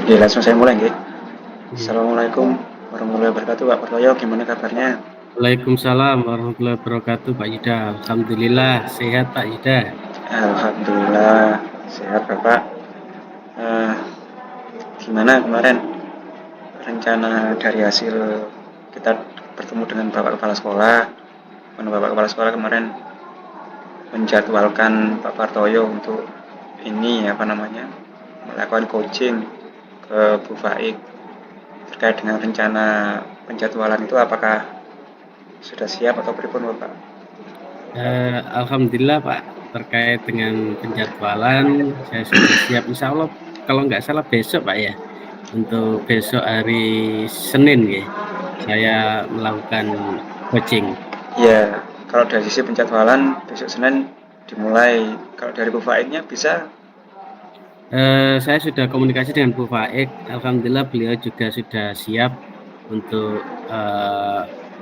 Oke, langsung saya mulai nggih. Iya. Assalamualaikum warahmatullahi wabarakatuh, Pak Partoyo, gimana kabarnya? Waalaikumsalam warahmatullahi wabarakatuh, Pak Yuda. Alhamdulillah sehat, Pak Yuda. Alhamdulillah sehat, Bapak. Eh, Gimana kemarin rencana dari hasil kita bertemu dengan Bapak Kepala Sekolah? Mana Bapak Kepala Sekolah kemarin menjadwalkan Pak Partoyo untuk ini apa namanya melakukan coaching ke Bu Faik terkait dengan rencana penjadwalan itu apakah sudah siap atau pripun Bapak? Alhamdulillah, Pak, terkait dengan penjadwalan saya sudah siap. Insya Allah kalau nggak salah besok, Pak, ya. Untuk besok hari Senin ya, saya melakukan coaching. Ya, kalau dari sisi penjadwalan besok Senin dimulai. Kalau dari Bu Faiknya bisa. Saya sudah komunikasi dengan Bu Faik. Alhamdulillah beliau juga sudah siap untuk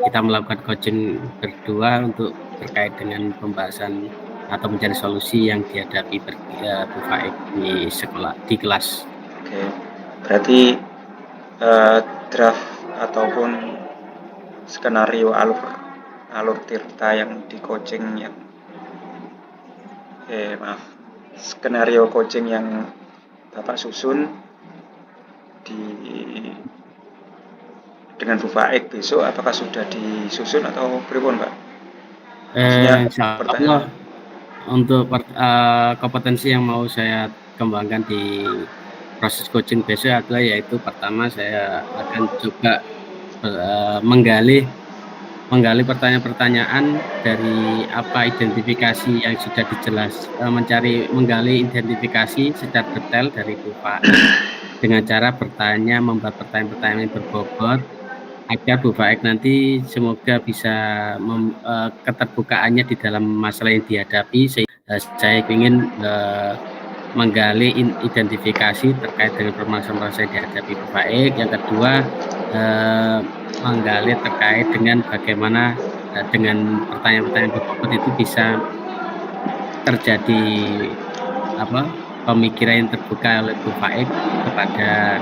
kita melakukan coaching berdua untuk terkait dengan pembahasan atau mencari solusi yang dihadapi Bu Faik di sekolah, di kelas. Oke, berarti draft ataupun skenario alur alur Tirta yang di coaching yang maaf skenario coaching yang Bapak susun di dengan Bu Faik besok apakah sudah disusun atau pripun Pak? Maksudnya Insya Allah pertanyaan. untuk kompetensi yang mau saya kembangkan di proses coaching besok adalah yaitu pertama saya akan coba menggali pertanyaan-pertanyaan dari apa identifikasi yang sudah menggali identifikasi secara detail dari Bu Faik dengan cara membuat pertanyaan-pertanyaan yang berbobot agar Bu Faik nanti semoga bisa keterbukaannya di dalam masalah yang dihadapi. Saya ingin menggali identifikasi terkait dengan permasalahan yang dihadapi Bu Faik. Yang kedua, menggali terkait dengan bagaimana dengan pertanyaan-pertanyaan berbobot itu bisa terjadi pemikiran yang terbuka oleh Bu Faik kepada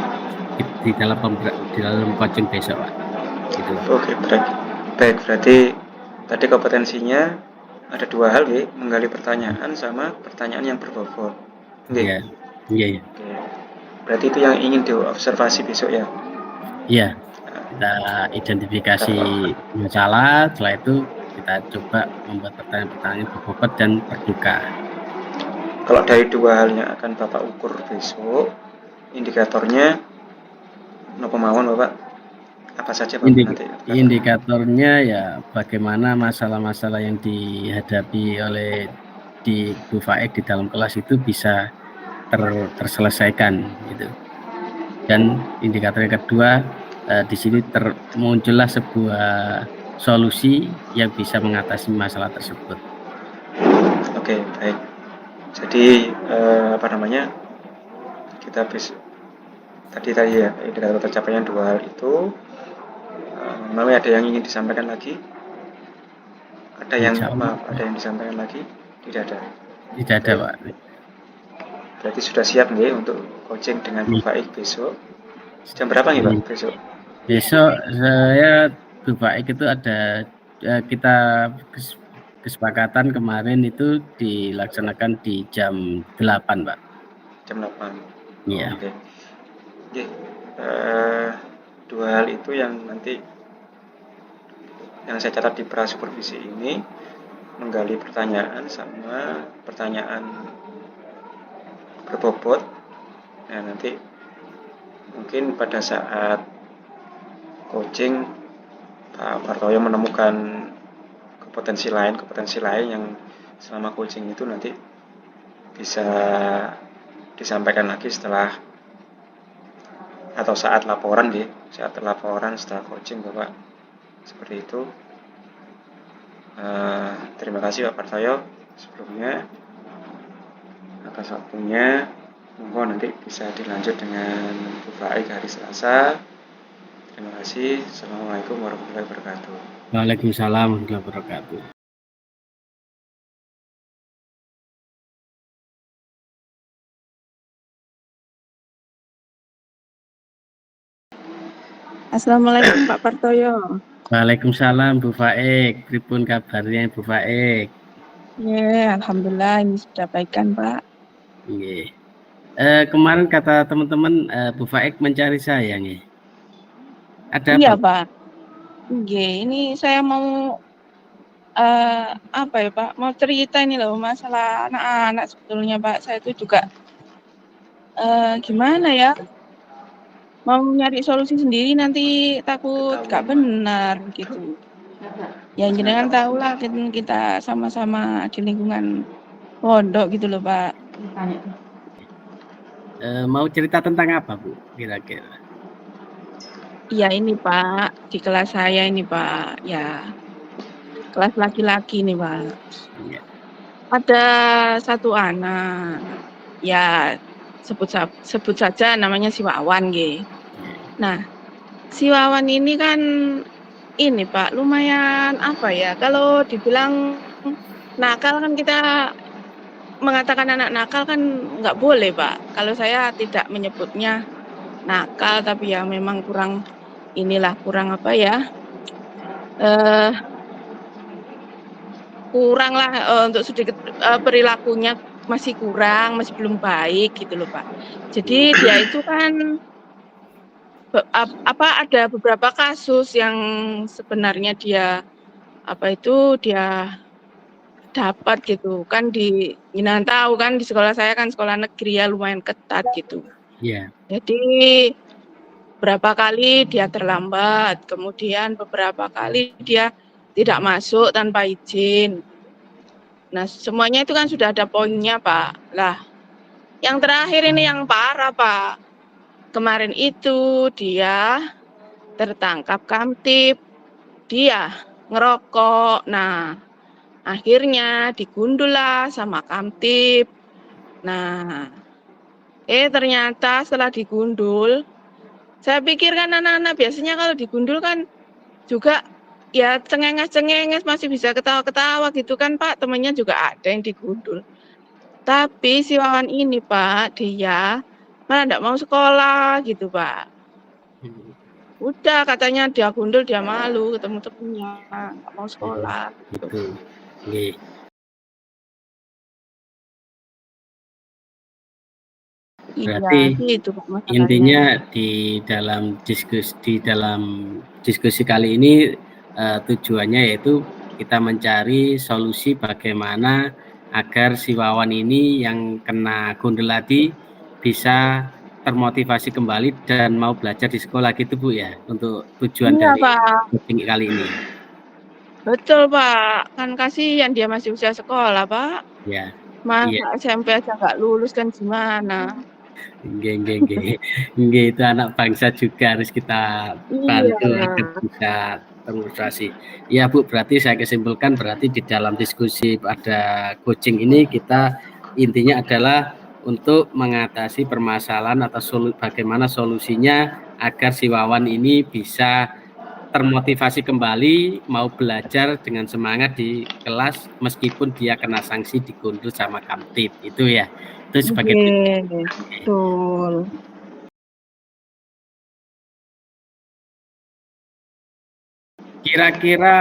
di dalam coaching besok, Pak. Gitu. Oke, baik berarti tadi kompetensinya ada dua hal ya, menggali pertanyaan sama pertanyaan yang berbobot. Oke. Iya, iya, iya. Oke. Berarti itu yang ingin diobservasi besok ya. Iya, kita identifikasi masalah, setelah itu kita coba membuat pertanyaan-pertanyaan berbobot dan terbuka. Kalau dari dua hal yang akan Bapak ukur besok, indikatornya nopo mawon Bapak? Apa saja Bapak nanti? Indikatornya ya bagaimana masalah-masalah yang dihadapi oleh di Bu Faik di dalam kelas itu bisa terselesaikan gitu. Dan indikator yang kedua di sini muncullah sebuah solusi yang bisa mengatasi masalah tersebut. Oke, baik. Jadi apa namanya? Kita tadi ya indikator tercapainya dua hal itu. Namanya ada yang ingin disampaikan lagi? Ada yang Insya Allah, maaf, ada yang disampaikan lagi? Tidak ada. tidak ada, Baik. Pak. Berarti sudah siap nih untuk coaching dengan Bu Faik besok. Jam berapa nih Pak besok? Besok saya Bu Faik itu ada kita kesepakatan kemarin itu dilaksanakan di jam 8, Pak. Jam 8. Iya. Oke. Oke. Dua hal itu yang nanti yang saya catat di prasupervisi ini menggali pertanyaan sama pertanyaan berbobot. Nah, nanti mungkin pada saat coaching Pak Partoyo menemukan kompetensi lain yang selama coaching itu nanti bisa disampaikan lagi setelah atau saat laporan setelah coaching Bapak seperti itu. Terima kasih Pak Partoyo sebelumnya atas waktunya. Monggo nanti bisa dilanjut dengan Bu Faik hari Selasa. Terima kasih. Assalamualaikum warahmatullahi wabarakatuh. Waalaikumsalam warahmatullahi wabarakatuh. Assalamualaikum Pak Partoyo. Waalaikumsalam Bu Faik. Pripun kabarnya Bu Faik? Ya, alhamdulillah ini sudah baikan Pak. Nggih. Kemarin kata teman-teman Bu Faik mencari saya nggih. Ada Iya apa? Pak. Nggih, ini saya mau apa ya Pak? Mau cerita ini loh masalah anak-anak sebetulnya Pak. Saya itu juga gimana ya? Mau nyari solusi sendiri nanti takut gak benar gitu. Ya jenengan tahu lah kita sama-sama di lingkungan pondok gitu loh Pak. Mau cerita tentang apa Bu kira-kira? Iya ini Pak, di kelas saya ini Pak. Ya, kelas laki-laki nih Pak. Iya. Ada satu anak, ya sebut saja namanya si Wawan nggih. Nah, si Wawan ini kan ini Pak, lumayan apa ya, kalau dibilang nakal kan kita mengatakan anak nakal kan nggak boleh Pak. Kalau saya tidak menyebutnya nakal, tapi ya memang kurang apa ya, kurang lah untuk sedikit perilakunya masih kurang, masih belum baik gitu loh Pak. Jadi dia itu kan ada beberapa kasus yang sebenarnya dia dapat gitu kan jangan tahu kan di sekolah saya kan sekolah negeri ya lumayan ketat gitu. Iya. Jadi berapa kali dia terlambat, kemudian beberapa kali dia tidak masuk tanpa izin. Nah, semuanya itu kan sudah ada poinnya, Pak. Lah, yang terakhir ini yang parah, Pak. Kemarin itu dia tertangkap kamtip, dia ngerokok. Nah, akhirnya digundul lah sama kamtip. Nah, ternyata setelah digundul, saya pikir kan anak-anak biasanya kalau digundul kan juga ya cengenges-cengenges masih bisa ketawa-ketawa gitu kan Pak, temennya juga ada yang digundul. Tapi si Wawan ini Pak, dia malah enggak mau sekolah gitu Pak. Udah katanya dia gundul, dia malu ketemu temennya, enggak mau sekolah. Gitu. Nggih. Berarti Iya, gitu Pak masalahnya. intinya di dalam diskusi kali ini tujuannya yaitu kita mencari solusi bagaimana agar si Wawan ini yang kena gundul tadi bisa termotivasi kembali dan mau belajar di sekolah gitu Bu ya, untuk tujuan Iya, dari Pak. meeting kali ini. Betul Pak, kan kasihan dia masih usia sekolah Pak. Ya. Masa Iya. SMP aja nggak lulus kan gimana? Nggih, itu anak bangsa juga harus kita bantu Iya. agar bisa termotivasi. Ya Bu, berarti saya kesimpulkan berarti di dalam diskusi pada coaching ini kita intinya adalah untuk mengatasi permasalahan atau bagaimana solusinya agar si Wawan ini bisa termotivasi kembali mau belajar dengan semangat di kelas meskipun dia kena sanksi digundul sama kamtip itu ya. Itu sebagai Betul. Kira-kira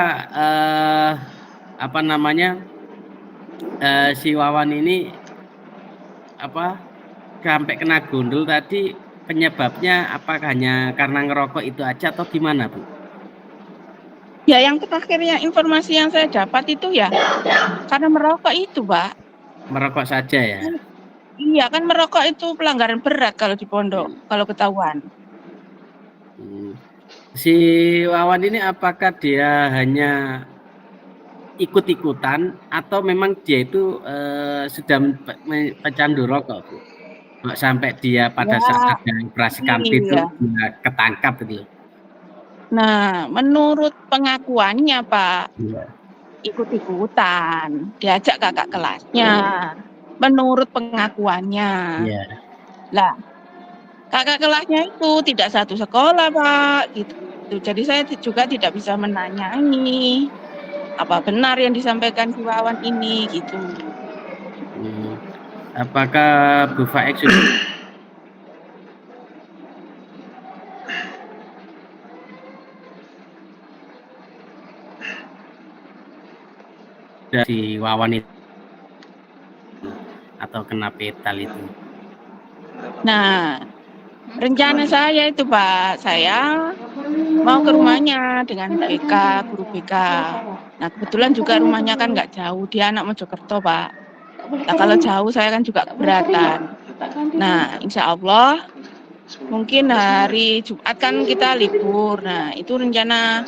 si Wawan ini sampai kena gundul tadi penyebabnya apakah hanya karena ngerokok itu aja atau gimana Bu? Ya yang terakhirnya informasi yang saya dapat itu ya karena merokok itu Pak. Merokok saja ya? Iya kan merokok itu pelanggaran berat kalau di pondok, kalau ketahuan. Si Wawan ini apakah dia hanya ikut-ikutan atau memang dia itu sudah pecandu rokok Bu? Sampai dia pada saat ada operasi kamtip itu dia ketangkap gitu. Nah, menurut pengakuannya Pak, ikut-ikutan, diajak kakak kelasnya. Menurut pengakuannya. Lah, kakak kelasnya itu tidak satu sekolah Pak, gitu. Jadi saya juga tidak bisa menanyai apa benar yang disampaikan si Wawan ini gitu. Apakah Bu Faik sudah si Wawan itu atau kena petal itu? Nah, rencana saya itu Pak, saya mau ke rumahnya dengan BK, guru BK. Nah kebetulan juga rumahnya kan nggak jauh, dia anak Mojokerto Pak. Nah kalau jauh saya kan juga keberatan. Nah insya Allah mungkin hari Jumat kan kita libur. Nah itu rencana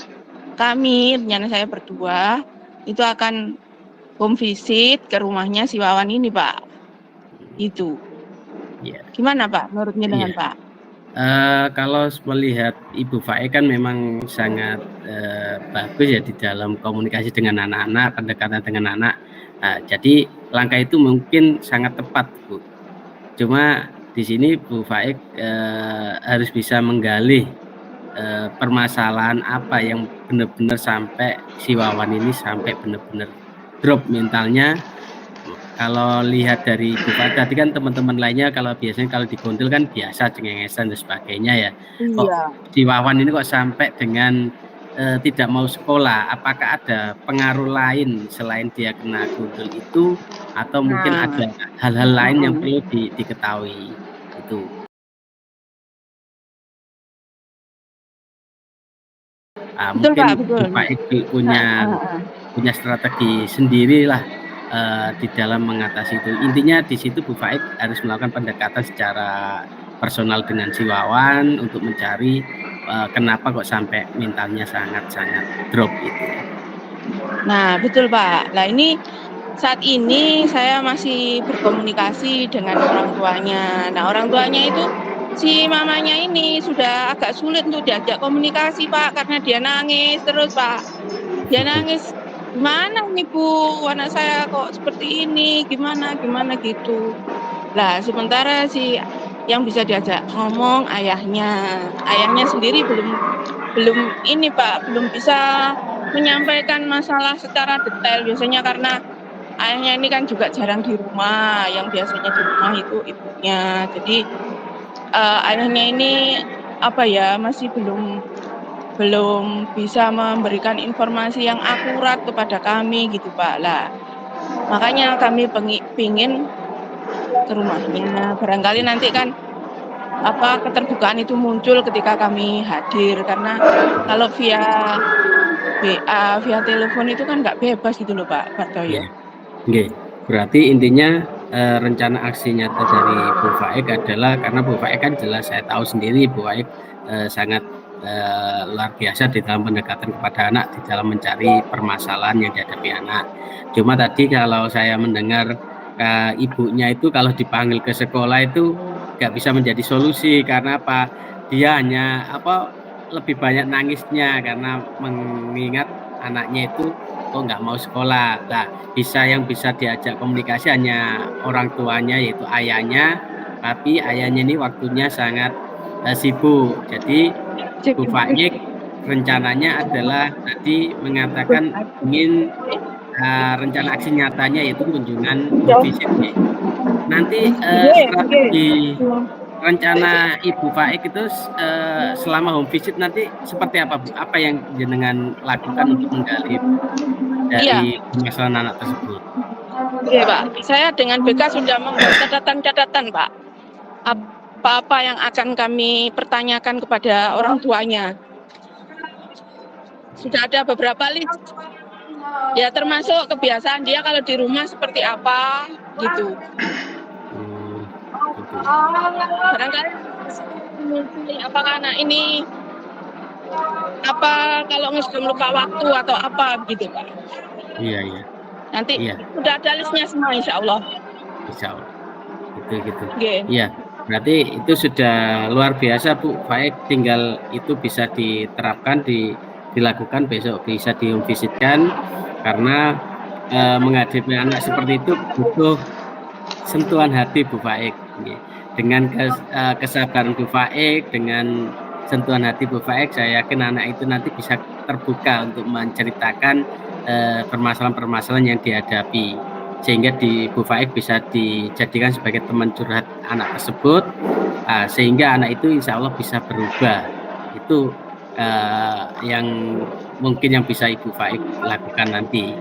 saya berdua itu akan home visit ke rumahnya si Wawan ini Pak. Itu. Ya. Gimana Pak menurutnya dengan Iya. Pak? Kalau melihat Ibu Fae kan memang sangat bagus ya di dalam komunikasi dengan anak-anak, pendekatan dengan anak. Jadi langkah itu mungkin sangat tepat, Bu. Cuma di sini Bu Fae harus bisa menggali permasalahan apa yang benar-benar sampai si Wawan ini sampai benar-benar drop mentalnya. Kalau lihat dari Bu Fae tadi kan teman-teman lainnya kalau biasanya kalau di Gondel kan biasa cengengesan dan sebagainya ya. Kok si Wawan ini kok sampai dengan tidak mau sekolah? Apakah ada pengaruh lain selain dia kena Gondel itu atau mungkin ada hal-hal lain yang perlu diketahui itu? Betul, mungkin Pak, betul. Pak Edi punya strategi sendiri lah di dalam mengatasi itu. Intinya di situ Bu Faik harus melakukan pendekatan secara personal dengan si Wawan untuk mencari kenapa kok sampai mentalnya sangat-sangat drop itu. Nah betul Pak. Nah ini saat ini saya masih berkomunikasi dengan orang tuanya. Nah orang tuanya itu si mamanya ini sudah agak sulit untuk diajak komunikasi Pak, karena dia nangis terus Pak. Dia nangis, gimana nih Bu, anak saya kok seperti ini, gimana gitu. Lah sementara si yang bisa diajak ngomong ayahnya sendiri belum ini Pak, belum bisa menyampaikan masalah secara detail. Biasanya karena ayahnya ini kan juga jarang di rumah, yang biasanya di rumah itu ibunya. Jadi ayahnya ini masih belum bisa memberikan informasi yang akurat kepada kami gitu Pak. Lah makanya kami pingin ke rumahnya. Barangkali nanti kan keterbukaan itu muncul ketika kami hadir, karena kalau via WA, via telepon itu kan nggak bebas gitu loh Pak Bartoyo. Oke, berarti intinya rencana aksi nyata dari Bu Faik adalah, karena Bu Faik kan jelas saya tahu sendiri Bu Faik sangat luar biasa di dalam pendekatan kepada anak, di dalam mencari permasalahan yang dihadapi anak. Cuma tadi kalau saya mendengar ibunya itu kalau dipanggil ke sekolah itu nggak bisa menjadi solusi, karena apa? Dia hanya lebih banyak nangisnya karena mengingat anaknya itu kok nggak mau sekolah. Nah, yang bisa diajak komunikasi hanya orang tuanya, yaitu ayahnya, tapi ayahnya ini waktunya sangat sibuk. Jadi Bu Faik rencananya adalah tadi mengatakan ingin rencana aksi nyatanya yaitu kunjungan visit. Nanti strategi rencana Ibu Faik itu selama home visit nanti seperti apa Bu? Apa yang jenengan lakukan untuk menggali dari permasalahan anak tersebut? Iya Pak, saya dengan BK sudah membuat catatan-catatan Pak. Apa-apa yang akan kami pertanyakan kepada orang tuanya. Sudah ada beberapa list. Ya termasuk kebiasaan dia kalau di rumah seperti apa gitu. Barangkali apakah anak ini kalau sebelum lupa waktu atau apa gitu Pak. Iya. Nanti udah ada listnya semua insya Allah. Insya Allah. Gitu. Okay. Iya. Berarti itu sudah luar biasa Bu Faik, tinggal itu bisa diterapkan, dilakukan besok bisa divisitkan, karena menghadapi anak seperti itu butuh sentuhan hati Bu Faik. Dengan kesabaran Bu Faik, dengan sentuhan hati Bu Faik, saya yakin anak itu nanti bisa terbuka untuk menceritakan permasalahan-permasalahan yang dihadapi, sehingga di Bu Faik bisa dijadikan sebagai teman curhat anak tersebut, sehingga anak itu insya Allah bisa berubah. Itu yang mungkin yang bisa Ibu Faik lakukan nanti.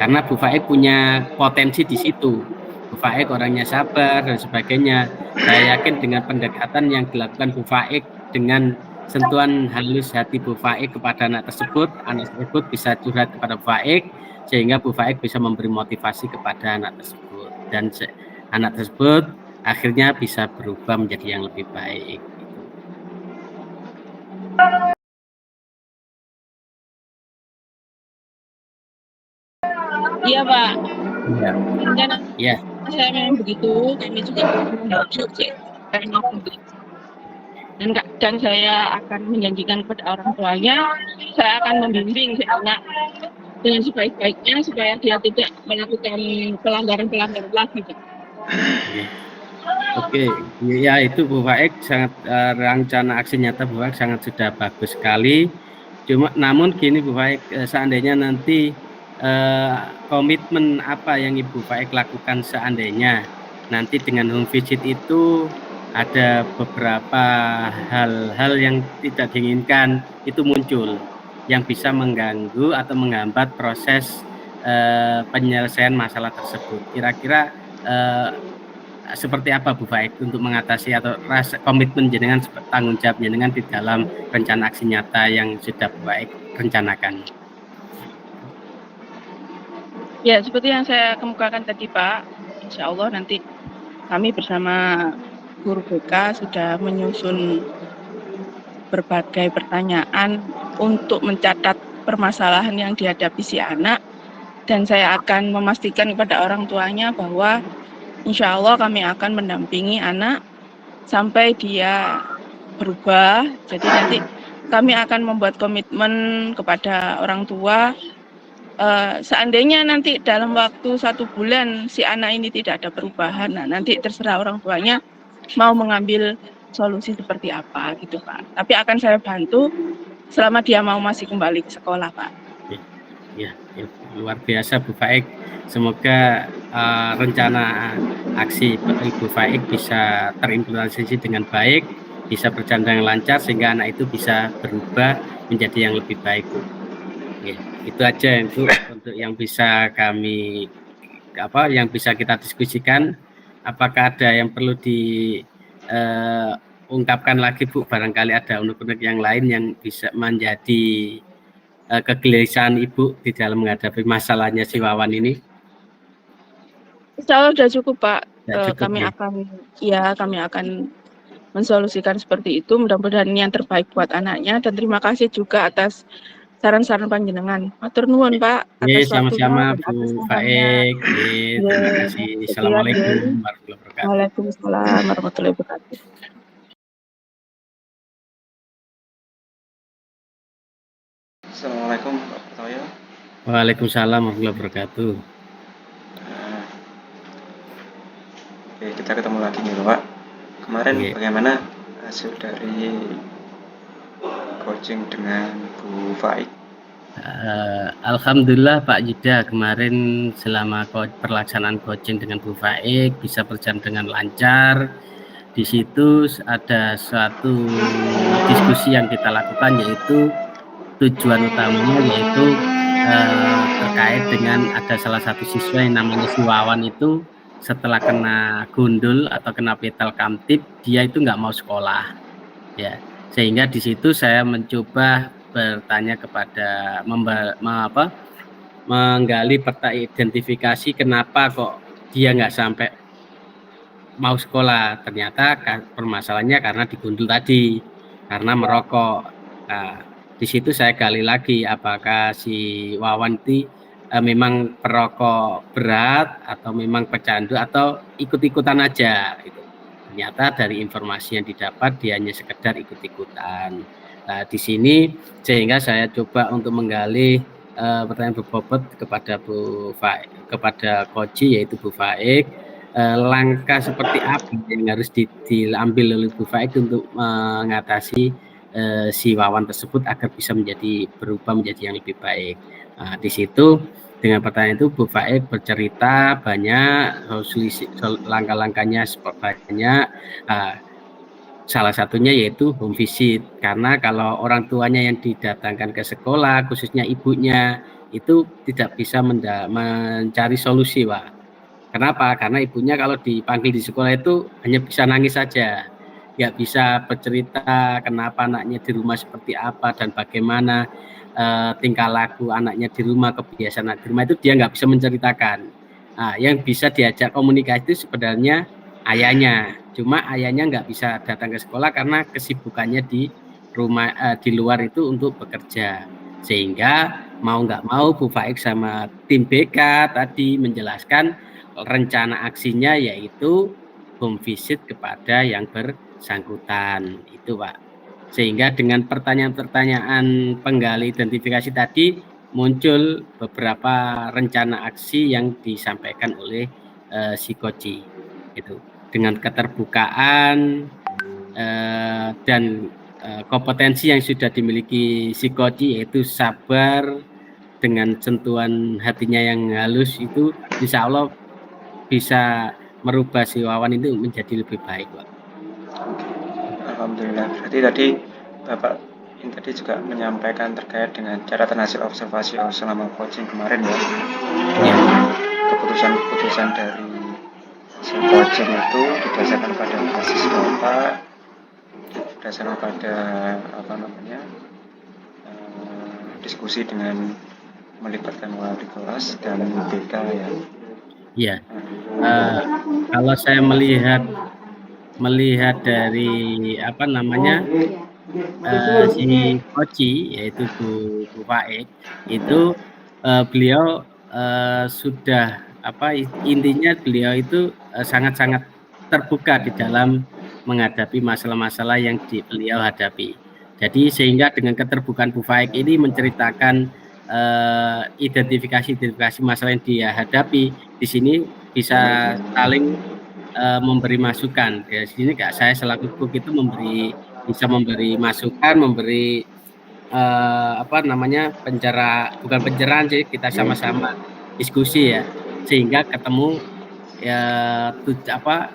karena Bu Faik punya potensi di situ. Bu Faik orangnya sabar dan sebagainya. Saya yakin dengan pendekatan yang dilakukan Bu Faik dengan sentuhan halus hati Bu Faik kepada anak tersebut bisa curhat kepada Bu Faik, sehingga Bu Faik bisa memberi motivasi kepada anak tersebut, dan anak tersebut akhirnya bisa berubah menjadi yang lebih baik. Iya Pak. Iya. Dan Iya. saya memang begitu, kami juga dan saya akan menjanjikan kepada orang tuanya, saya akan membimbing si anak dengan sebaik-baiknya supaya dia tidak melakukan pelanggaran-pelanggaran lagi. Oke, ya itu Bu Faik sangat rencana aksi nyata Bu Faik sangat sudah bagus sekali. Namun gini Bu Faik, seandainya nanti komitmen apa yang Ibu Faik lakukan seandainya nanti dengan home visit itu ada beberapa hal-hal yang tidak diinginkan itu muncul, yang bisa mengganggu atau menghambat proses penyelesaian masalah tersebut. Kira-kira seperti apa Bu Faik untuk mengatasi atau rasa komitmen jenengan, tanggung jawab jenengan di dalam rencana aksi nyata yang sudah Bu Faik rencanakan? Ya, seperti yang saya kemukakan tadi Pak, insya Allah nanti kami bersama guru BK sudah menyusun berbagai pertanyaan untuk mencatat permasalahan yang dihadapi si anak, dan saya akan memastikan kepada orang tuanya bahwa insya Allah kami akan mendampingi anak sampai dia berubah. Jadi nanti kami akan membuat komitmen kepada orang tua, seandainya nanti dalam waktu 1 bulan si anak ini tidak ada perubahan, nah nanti terserah orang tuanya mau mengambil solusi seperti apa gitu Pak. Tapi akan saya bantu selama dia mau masih kembali ke sekolah Pak. Ya, luar biasa Bu Faik. Semoga rencana aksi Ibu Faik bisa terimplementasi dengan baik, bisa berjalan dengan lancar sehingga anak itu bisa berubah menjadi yang lebih baik. Ya, itu aja untuk yang bisa kami yang bisa kita diskusikan. Apakah ada yang perlu diungkapkan lagi Bu? Barangkali ada unek-unek yang lain yang bisa menjadi kegelisahan Ibu di dalam menghadapi masalahnya si Wawan ini? Insya Allah sudah cukup Pak. Cukup, kami akan mensolusikan seperti itu. Mudah-mudahan ini yang terbaik buat anaknya, dan terima kasih juga atas saran-saran panjenengan. Matur nuwun Pak atas sama-sama Bu Faik. Terima kasih. Assalamualaikum warahmatullahi wabarakatuh. Waalaikumsalam warahmatullahi wabarakatuh. Assalamualaikum Pak Pratoyo. Waalaikumsalam warahmatullahi wabarakatuh. Oke, kita ketemu lagi nih Pak. Kemarin bagaimana hasil dari coaching dengan Bu Faik? Alhamdulillah Pak Yuda, kemarin selama pelaksanaan coaching dengan Bu Faik bisa berjalan dengan lancar. Di situ ada suatu diskusi yang kita lakukan, yaitu tujuan utamanya yaitu terkait dengan ada salah satu siswa yang namanya si Wawan itu setelah kena gundul atau kena petal kamtip, dia itu nggak mau sekolah, ya. Sehingga di situ saya mencoba bertanya kepada menggali peta identifikasi kenapa kok dia nggak sampai mau sekolah. Ternyata permasalahannya karena digundul tadi, karena merokok. Nah, di situ saya gali lagi apakah si Wawan itu memang perokok berat atau memang pecandu atau ikut-ikutan aja gitu. Ternyata dari informasi yang didapat dia hanya sekedar ikut-ikutan. Nah, di sini sehingga saya coba untuk menggali pertanyaan berbobot kepada Bu Faik, kepada Koji yaitu Bu Faik, langkah seperti apa yang harus diambil oleh Bu Faik untuk mengatasi si Wawan tersebut agar bisa berubah menjadi yang lebih baik. Nah, di situ dengan pertanyaan itu Bu Faik bercerita banyak langkah-langkahnya banyak. Salah satunya yaitu home visit, karena kalau orang tuanya yang didatangkan ke sekolah, khususnya ibunya, itu tidak bisa mencari solusi, Pak. Kenapa? Karena ibunya kalau dipanggil di sekolah itu hanya bisa nangis saja, nggak bisa bercerita kenapa anaknya di rumah seperti apa dan bagaimana tingkah laku anaknya di rumah, kebiasaan anak di rumah itu dia nggak bisa menceritakan. Nah, yang bisa diajak komunikasi itu sebenarnya ayahnya. Cuma ayahnya nggak bisa datang ke sekolah karena kesibukannya di rumah, di luar itu untuk bekerja. Sehingga mau nggak mau Bu Faik sama tim BK tadi menjelaskan rencana aksinya yaitu home visit kepada yang bersangkutan itu, Pak. Sehingga dengan pertanyaan-pertanyaan penggali identifikasi tadi muncul beberapa rencana aksi yang disampaikan oleh si Koji itu dengan keterbukaan dan kompetensi yang sudah dimiliki si Koji yaitu sabar dengan sentuhan hatinya yang halus itu insya Allah bisa merubah si Wawan itu menjadi lebih baik, Pak. Alhamdulillah. Berarti tadi Bapak ini tadi juga menyampaikan terkait dengan catatan hasil observasi selama coaching kemarin ya. Ya. Keputusan dari si coaching itu didasarkan pada basis data, didasarkan pada diskusi dengan melibatkan wali kelas dan BK ya. Iya. Kalau saya melihat dari si Koci yaitu Bu Faik itu beliau sudah intinya beliau itu sangat-sangat terbuka di dalam menghadapi masalah-masalah yang beliau hadapi. Jadi sehingga dengan keterbukaan Bu Faik ini menceritakan identifikasi masalah yang dia hadapi di sini bisa saling memberi masukan. Di sini saya selaku guru itu bisa memberi masukan, memberi bukan pencerahan sih, kita sama-sama diskusi ya, sehingga ketemu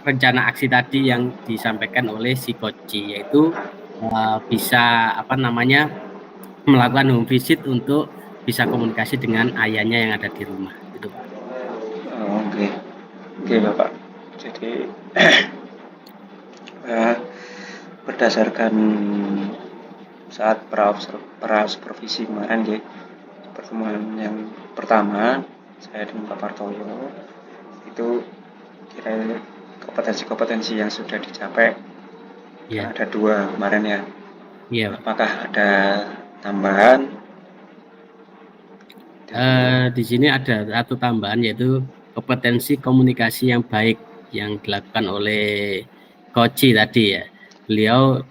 rencana aksi tadi yang disampaikan oleh si Koji yaitu bisa melakukan home visit untuk bisa komunikasi dengan ayahnya yang ada di rumah gitu, Pak. Oke Bapak. Jadi berdasarkan saat supervisi kemarin di pertemuan yang pertama saya dengan Pak Partoyo itu kira kompetensi yang sudah dicapai ada 2 kemarin ya. Iya. Apakah ada tambahan? Di sini ada satu tambahan yaitu kompetensi komunikasi yang baik yang dilakukan oleh Koji tadi ya. Beliau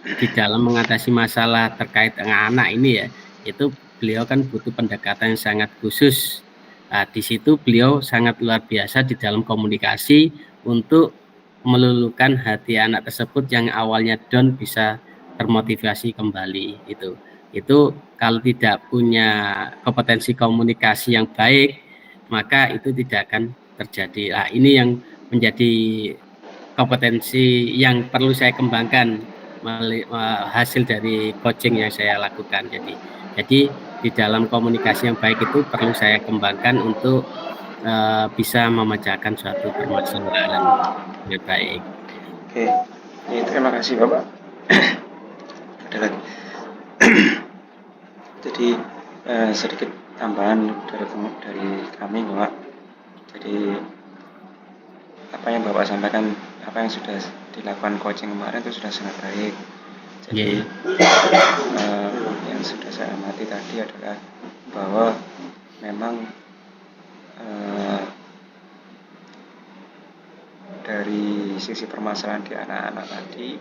di dalam mengatasi masalah terkait dengan anak ini ya, itu beliau kan butuh pendekatan yang sangat khusus. Nah, di situ beliau sangat luar biasa di dalam komunikasi untuk meluluhkan hati anak tersebut yang awalnya down bisa termotivasi kembali itu kalau tidak punya kompetensi komunikasi yang baik maka itu tidak akan terjadi. Nah, ini yang menjadi kompetensi yang perlu saya kembangkan hasil dari coaching yang saya lakukan. Jadi di dalam komunikasi yang baik itu perlu saya kembangkan untuk bisa memecahkan suatu permasalahan yang baik. Oke, terima kasih Bapak. Ada lagi. Jadi sedikit tambahan dari kami Bapak. Jadi apa yang Bapak sampaikan, apa yang sudah dilakukan coaching kemarin itu sudah sangat baik. Jadi yang sudah saya amati tadi adalah bahwa memang dari sisi permasalahan di anak-anak tadi,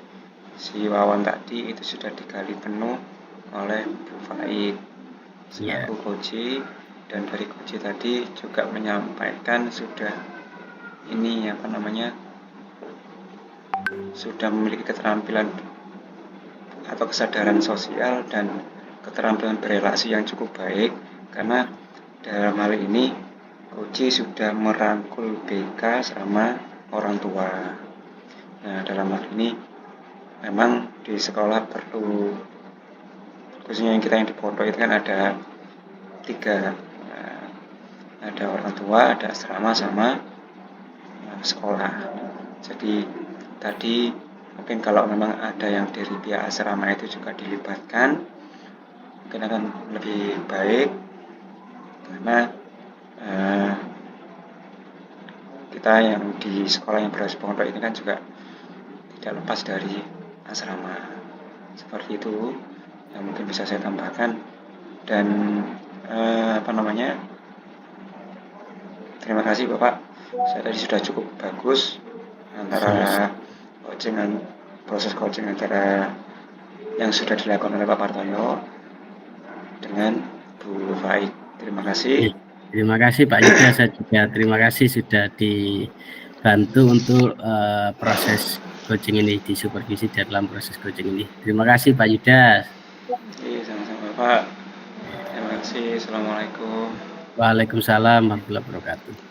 si Wawan tadi itu sudah digali penuh oleh Bu Faik selaku Koji, dan dari Koji tadi juga menyampaikan sudah sudah memiliki keterampilan atau kesadaran sosial dan keterampilan berelasi yang cukup baik, karena dalam hal ini Koji sudah merangkul BK sama orang tua. Nah, dalam hal ini memang di sekolah perlu, khususnya yang di pondok itu kan ada 3. Ada orang tua, ada asrama, sama sekolah. Jadi tadi mungkin kalau memang ada yang dari pihak asrama itu juga dilibatkan, mungkin akan lebih baik, karena kita yang di sekolah yang berbasis pondok ini kan juga tidak lepas dari asrama. Seperti itu yang mungkin bisa saya tambahkan. Dan terima kasih Bapak, saya tadi sudah cukup bagus antara proses coaching antara yang sudah dilakukan oleh Pak Partoyo dengan Bu Faik. Terima kasih. Terima kasih Pak Yuda, saya juga terima kasih sudah dibantu untuk proses coaching ini, disupervisi dalam proses coaching ini. Terima kasih Pak Yuda. Sama-sama Pak. Terima kasih. Assalamualaikum. Waalaikumsalam warahmatullahi wabarakatuh.